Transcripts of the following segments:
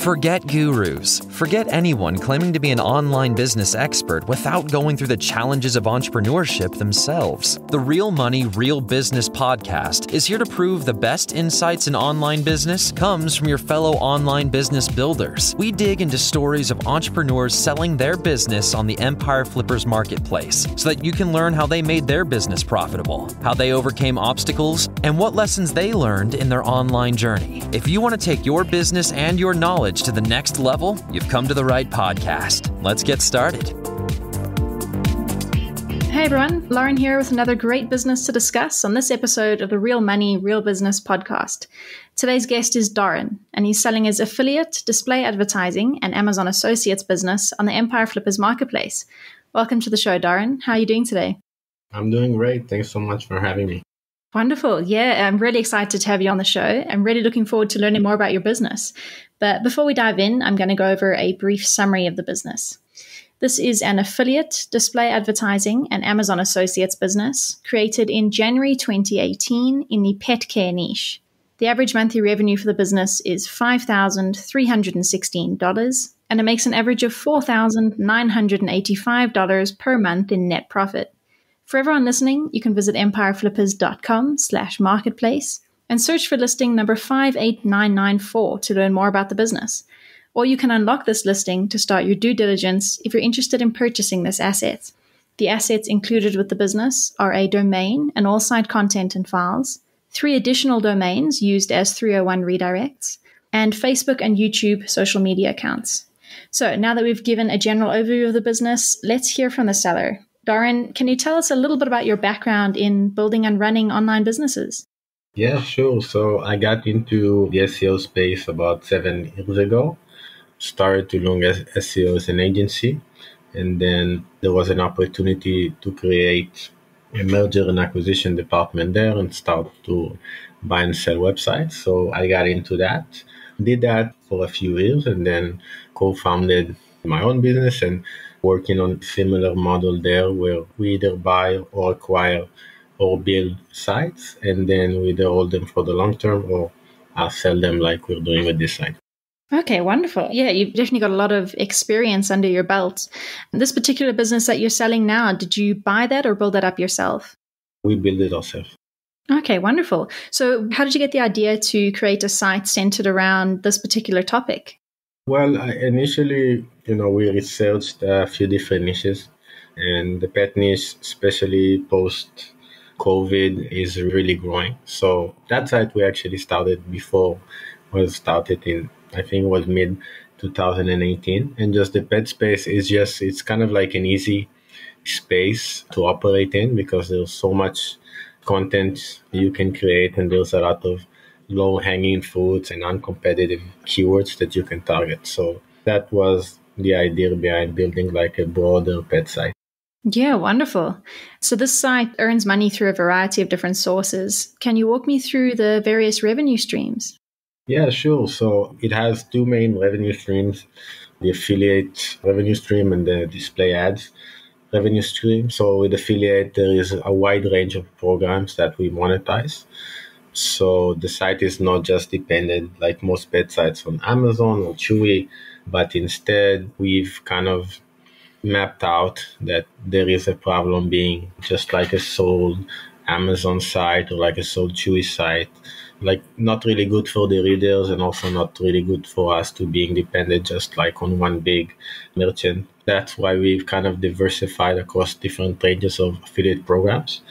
Forget gurus. Forget anyone claiming to be an online business expert without going through the challenges of entrepreneurship themselves. The Real Money, Real Business podcast is here to prove the best insights in online business comes from your fellow online business builders. We dig into stories of entrepreneurs selling their business on the Empire Flippers marketplace so that you can learn how they made their business profitable, how they overcame obstacles, and what lessons they learned in their online journey. If you want to take your business and your knowledge to the next level, you've come to the right podcast. Let's get started. Hey everyone, Lauren here with another great business to discuss on this episode of the Real Money, Real Business podcast. Today's guest is Doran, and he's selling his affiliate, display advertising, and Amazon Associates business on the Empire Flippers marketplace. Welcome to the show, Doran. How are you doing today? I'm doing great. Thanks so much for having me. Wonderful. Yeah, I'm really excited to have you on the show. I'm really looking forward to learning more about your business. But before we dive in, I'm going to go over a brief summary of the business. This is an affiliate, display advertising, and Amazon Associates business created in January 2018 in the pet care niche. The average monthly revenue for the business is $5,316, and it makes an average of $4,985 per month in net profit. For everyone listening, you can visit empireflippers.com/marketplace and search for listing number 58994 to learn more about the business. Or you can unlock this listing to start your due diligence if you're interested in purchasing this asset. The assets included with the business are a domain and all site content and files, 3 additional domains used as 301 redirects, and Facebook and YouTube social media accounts. So now that we've given a general overview of the business, let's hear from the seller. Doran, can you tell us a little bit about your background in building and running online businesses? Yeah, sure. So I got into the SEO space about 7 years ago. Started to learn SEO as an agency. And then there was an opportunity to create a merger and acquisition department there and start to buy and sell websites. So I got into that. Did that for a few years and then co-founded my own business and working on a similar model there where we either buy or acquire or build sites and then we either hold them for the long term or sell them like we're doing with this site. Okay, wonderful. Yeah, you've definitely got a lot of experience under your belt. This particular business that you're selling now, did you buy that or build that up yourself? We build it ourselves. Okay, wonderful. So how did you get the idea to create a site centered around this particular topic? Well, initially, we researched a few different niches, and the pet niche, especially post-COVID, is really growing. So that site we actually started before was started in, I think it was mid-2018. And just the pet space it's kind of like an easy space to operate in because there's so much content you can create and there's a lot of low-hanging fruits and uncompetitive keywords that you can target. So that was the idea behind building like a broader pet site. Yeah, wonderful. So this site earns money through a variety of different sources. Can you walk me through the various revenue streams? Yeah, sure. So it has 2 main revenue streams, the affiliate revenue stream and the display ads revenue stream. So with affiliate, there is a wide range of programs that we monetize. So the site is not just dependent like most pet sites on Amazon or Chewy, but instead we've kind of mapped out that there is a problem being just like a sold Amazon site or like a sold Chewy site, like not really good for the readers and also not really good for us to being dependent just like on one big merchant. That's why we've kind of diversified across different ranges of affiliate programs.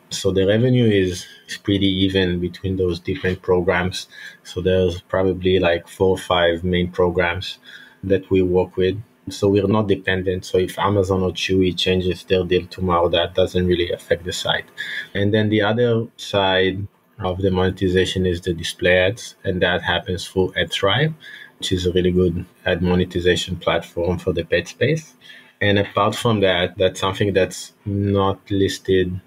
So the revenue is pretty even between those different programs. So there's probably like 4 or 5 main programs that we work with. So we're not dependent. So if Amazon or Chewy changes their deal tomorrow, that doesn't really affect the site. And then the other side of the monetization is the display ads. And that happens through AdThrive, which is a really good ad monetization platform for the pet space. And apart from that, that's something that's not listed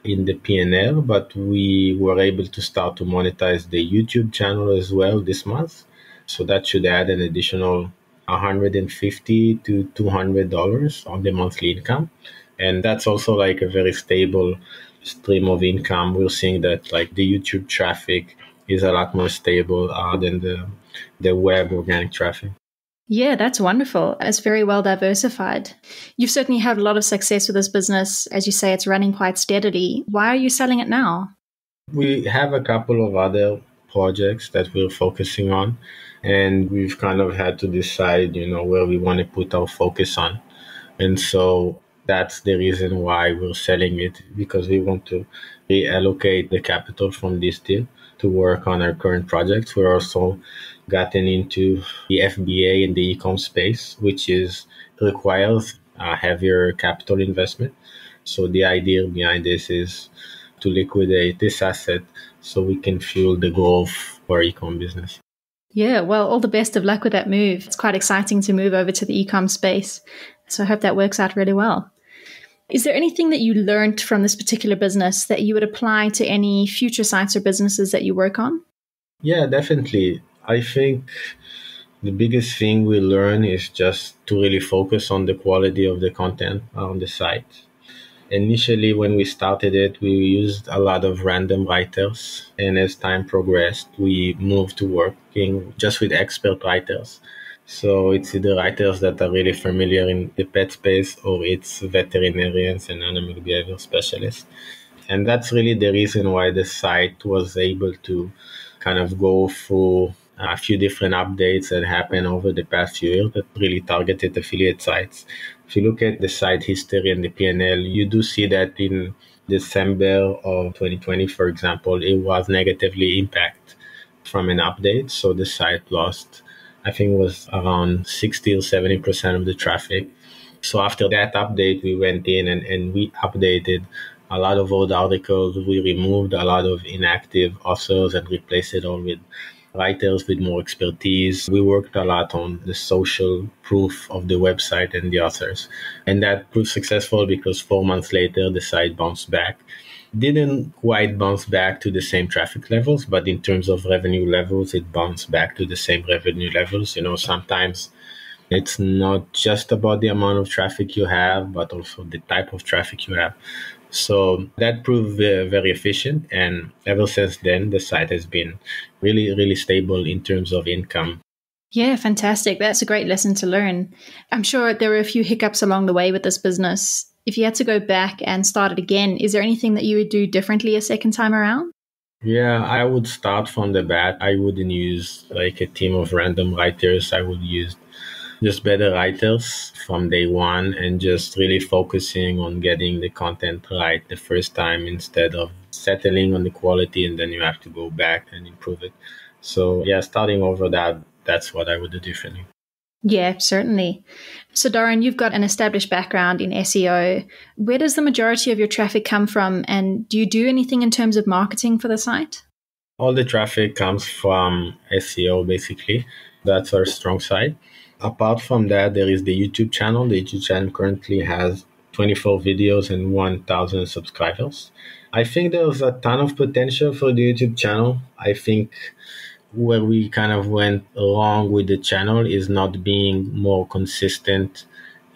in the P&L, but we were able to start to monetize the YouTube channel as well this month. So that should add an additional $150 to $200 on the monthly income. And that's also like a very stable stream of income. We're seeing that like the YouTube traffic is a lot more stable than the web organic traffic. Yeah, that's wonderful. It's very well diversified. You've certainly had a lot of success with this business. As you say, it's running quite steadily. Why are you selling it now? We have a couple of other projects that we're focusing on, and we've kind of had to decide, where we want to put our focus on. And so that's the reason why we're selling it, because we want to reallocate the capital from this deal to work on our current projects. We're also gotten into the FBA in the e-com space, which is requires a heavier capital investment. So the idea behind this is to liquidate this asset so we can fuel the growth for our e-com business. Yeah, well, all the best of luck with that move. It's quite exciting to move over to the e-com space. So I hope that works out really well. Is there anything that you learned from this particular business that you would apply to any future sites or businesses that you work on? Yeah, definitely. I think the biggest thing we learn is just to really focus on the quality of the content on the site. Initially, when we started it, we used a lot of random writers. And as time progressed, we moved to working just with expert writers. So it's either writers that are really familiar in the pet space, or it's veterinarians and animal behavior specialists. And that's really the reason why the site was able to kind of go through a few different updates that happened over the past few years that really targeted affiliate sites. If you look at the site history and the P&L, you do see that in December of 2020, for example, it was negatively impacted from an update. So the site lost, I think it was around 60 or 70% of the traffic. So after that update, we went in and we updated a lot of old articles. We removed a lot of inactive authors and replaced it all with writers with more expertise. We worked a lot on the social proof of the website and the authors. And that proved successful because 4 months later, the site bounced back. Didn't quite bounce back to the same traffic levels, but in terms of revenue levels, it bounced back to the same revenue levels. Sometimes it's not just about the amount of traffic you have, but also the type of traffic you have. So that proved very efficient. And ever since then, the site has been really, really stable in terms of income. Yeah, fantastic. That's a great lesson to learn. I'm sure there were a few hiccups along the way with this business. If you had to go back and start it again, is there anything that you would do differently a second time around? Yeah, I would start from the bat. I wouldn't use like a team of random writers. I would use just better writers from day one and just really focusing on getting the content right the first time instead of settling on the quality and then you have to go back and improve it. So yeah, starting over that's what I would do differently. Yeah, certainly. So, Darren, you've got an established background in SEO. Where does the majority of your traffic come from? And do you do anything in terms of marketing for the site? All the traffic comes from SEO, basically. That's our strong side. Apart from that, there is the YouTube channel. The YouTube channel currently has 24 videos and 1,000 subscribers. I think there's a ton of potential for the YouTube channel. I think where we kind of went wrong with the channel is not being more consistent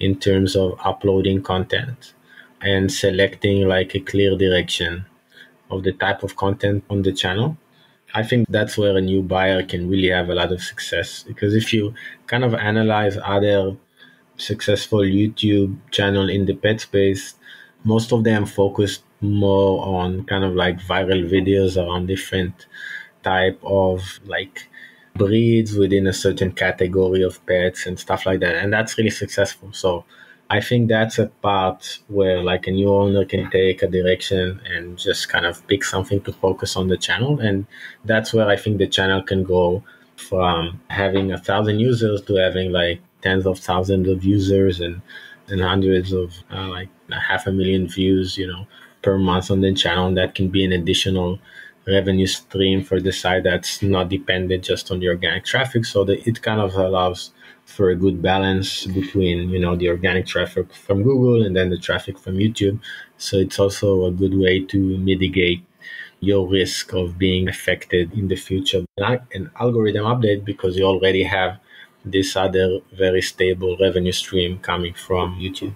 in terms of uploading content and selecting like a clear direction of the type of content on the channel. I think that's where a new buyer can really have a lot of success, because if you kind of analyze other successful YouTube channel in the pet space, most of them focus more on kind of like viral videos around different type of like breeds within a certain category of pets and stuff like that. And that's really successful. So I think that's a part where like a new owner can take a direction and just kind of pick something to focus on the channel. And that's where I think the channel can go from having 1,000 users to having like tens of thousands of users and hundreds of like 500,000 views, per month on the channel. And that can be an additional revenue stream for the site that's not dependent just on the organic traffic. So that it kind of allows for a good balance between, the organic traffic from Google and then the traffic from YouTube. So it's also a good way to mitigate your risk of being affected in the future by an algorithm update, because you already have this other very stable revenue stream coming from YouTube.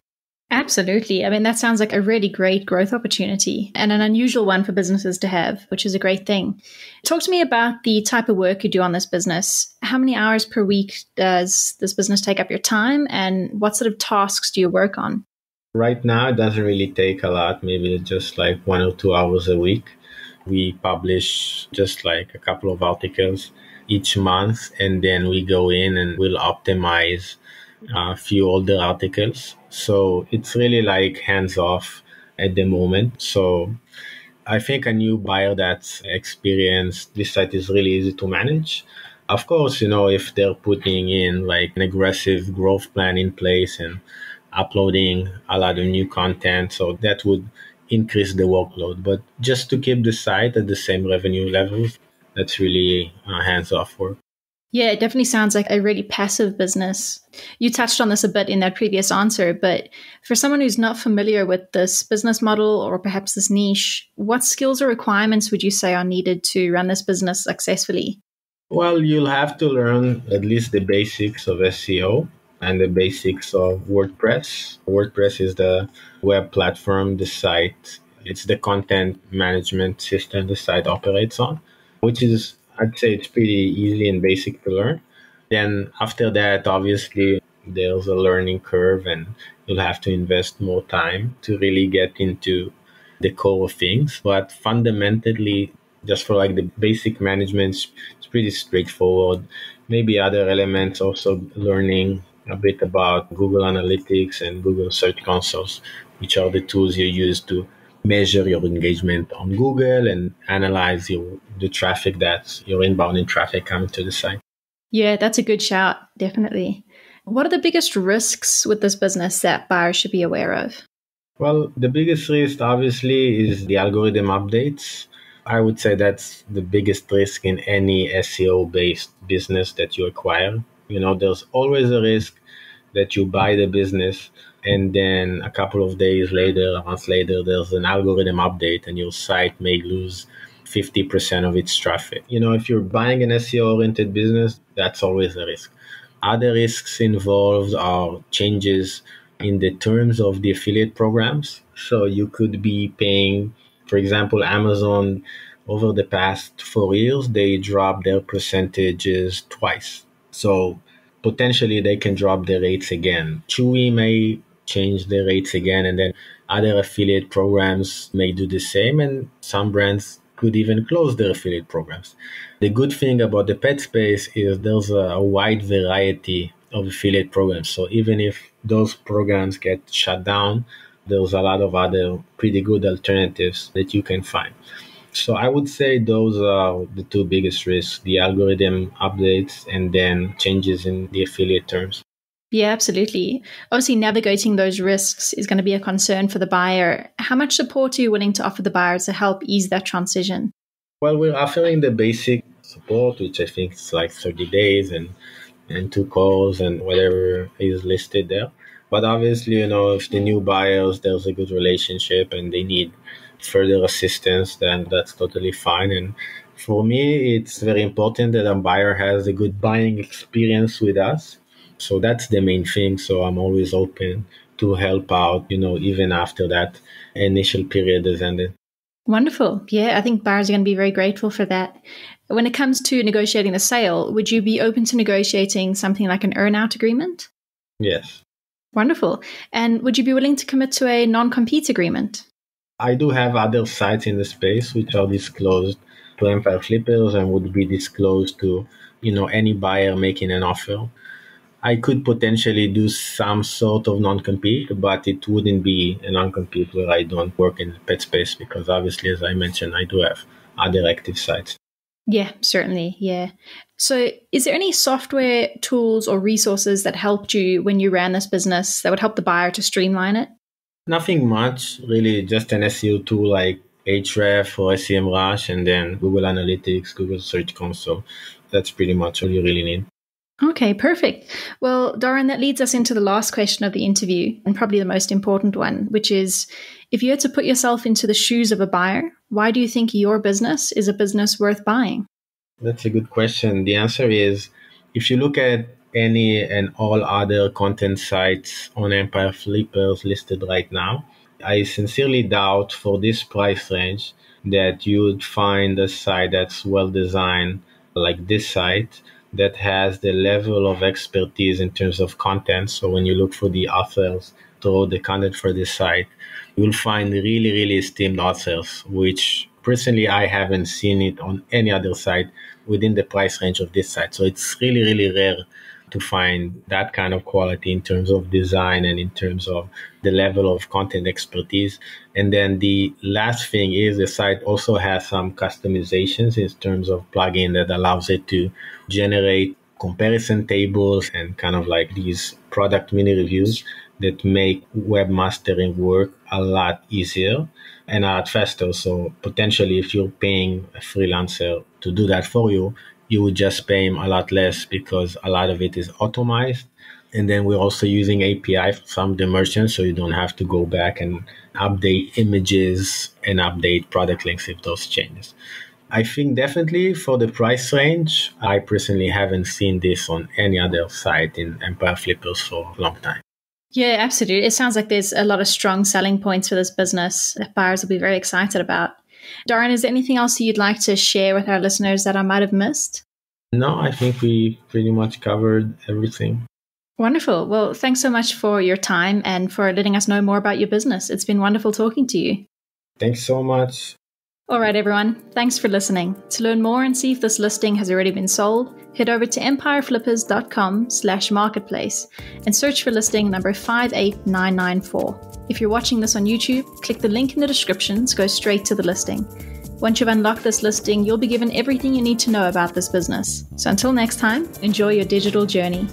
Absolutely. I mean, that sounds like a really great growth opportunity and an unusual one for businesses to have, which is a great thing. Talk to me about the type of work you do on this business. How many hours per week does this business take up your time, and what sort of tasks do you work on? Right now, it doesn't really take a lot, maybe just like 1 or 2 hours a week. We publish just like a couple of articles each month, and then we go in and we'll optimize a few older articles. So it's really like hands off at the moment. So I think a new buyer that's experienced this site is really easy to manage. Of course, if they're putting in like an aggressive growth plan in place and uploading a lot of new content, so that would increase the workload. But just to keep the site at the same revenue levels, that's really hands off work. Yeah, it definitely sounds like a really passive business. You touched on this a bit in that previous answer, but for someone who's not familiar with this business model or perhaps this niche, what skills or requirements would you say are needed to run this business successfully? Well, you'll have to learn at least the basics of SEO and the basics of WordPress. WordPress is the web platform the site, it's the content management system the site operates on, which is, I'd say, it's pretty easy and basic to learn. Then after that, obviously, there's a learning curve and you'll have to invest more time to really get into the core of things. But fundamentally, just for like the basic management, it's pretty straightforward. Maybe other elements, also learning a bit about Google Analytics and Google Search Consoles, which are the tools you use to measure your engagement on Google and analyze the traffic that's your inbound and traffic coming to the site. Yeah, that's a good shout, definitely. What are the biggest risks with this business that buyers should be aware of? Well, the biggest risk obviously is the algorithm updates. I would say that's the biggest risk in any SEO based business that you acquire. There's always a risk that you buy the business and then a couple of days later, a month later, there's an algorithm update and your site may lose 50% of its traffic. If you're buying an SEO oriented business, that's always a risk. Other risks involved are changes in the terms of the affiliate programs. So you could be paying, for example, Amazon over the past 4 years, they dropped their percentages twice. So potentially they can drop the rates again. Chewy may change the rates again, and then other affiliate programs may do the same, and some brands could even close their affiliate programs. The good thing about the pet space is there's a wide variety of affiliate programs. So even if those programs get shut down, there's a lot of other pretty good alternatives that you can find. So I would say those are the two biggest risks, the algorithm updates and then changes in the affiliate terms. Yeah, absolutely. Obviously, navigating those risks is going to be a concern for the buyer. How much support are you willing to offer the buyer to help ease that transition? Well, we're offering the basic support, which I think is like 30 days and 2 calls and whatever is listed there. But obviously, if the new buyers, there's a good relationship and they need further assistance, then that's totally fine. And for me, it's very important that a buyer has a good buying experience with us. So that's the main thing. So I'm always open to help out, even after that initial period has ended. Wonderful. Yeah, I think buyers are going to be very grateful for that. When it comes to negotiating the sale, would you be open to negotiating something like an earn-out agreement? Yes. Wonderful. And would you be willing to commit to a non-compete agreement? I do have other sites in the space which are disclosed to Empire Flippers and would be disclosed to, any buyer making an offer. I could potentially do some sort of non-compete, but it wouldn't be a non-compete where I don't work in the pet space because obviously, as I mentioned, I do have other active sites. Yeah, certainly. Yeah. So is there any software, tools, or resources that helped you when you ran this business that would help the buyer to streamline it? Nothing much, really, just an SEO tool like Ahref or SEMrush and then Google Analytics, Google Search Console. That's pretty much all you really need. Okay, perfect. Well, Doran, that leads us into the last question of the interview and probably the most important one, which is if you had to put yourself into the shoes of a buyer, why do you think your business is a business worth buying? That's a good question. The answer is if you look at any and all other content sites on Empire Flippers listed right now. I sincerely doubt for this price range that you would find a site that's well designed like this site that has the level of expertise in terms of content. So when you look for the authors to the content for this site, you'll find really, really esteemed authors, which personally I haven't seen it on any other site within the price range of this site. So it's really, really rare to find that kind of quality in terms of design and in terms of the level of content expertise. And then the last thing is the site also has some customizations in terms of plugin that allows it to generate comparison tables and kind of like these product mini reviews that make webmastering work a lot easier and a lot faster. So potentially if you're paying a freelancer to do that for you, you would just pay him a lot less because a lot of it is automized. And then we're also using API for some of the merchants, so you don't have to go back and update images and update product links if those changes. I think definitely for the price range, I personally haven't seen this on any other site in Empire Flippers for a long time. Yeah, absolutely. It sounds like there's a lot of strong selling points for this business that buyers will be very excited about. Dorian, is there anything else you'd like to share with our listeners that I might have missed? No, I think we pretty much covered everything. Wonderful. Well, thanks so much for your time and for letting us know more about your business. It's been wonderful talking to you. Thanks so much. All right, everyone. Thanks for listening. To learn more and see if this listing has already been sold, head over to empireflippers.com/marketplace and search for listing number 58994. If you're watching this on YouTube, click the link in the description to go straight to the listing. Once you've unlocked this listing, you'll be given everything you need to know about this business. So until next time, enjoy your digital journey.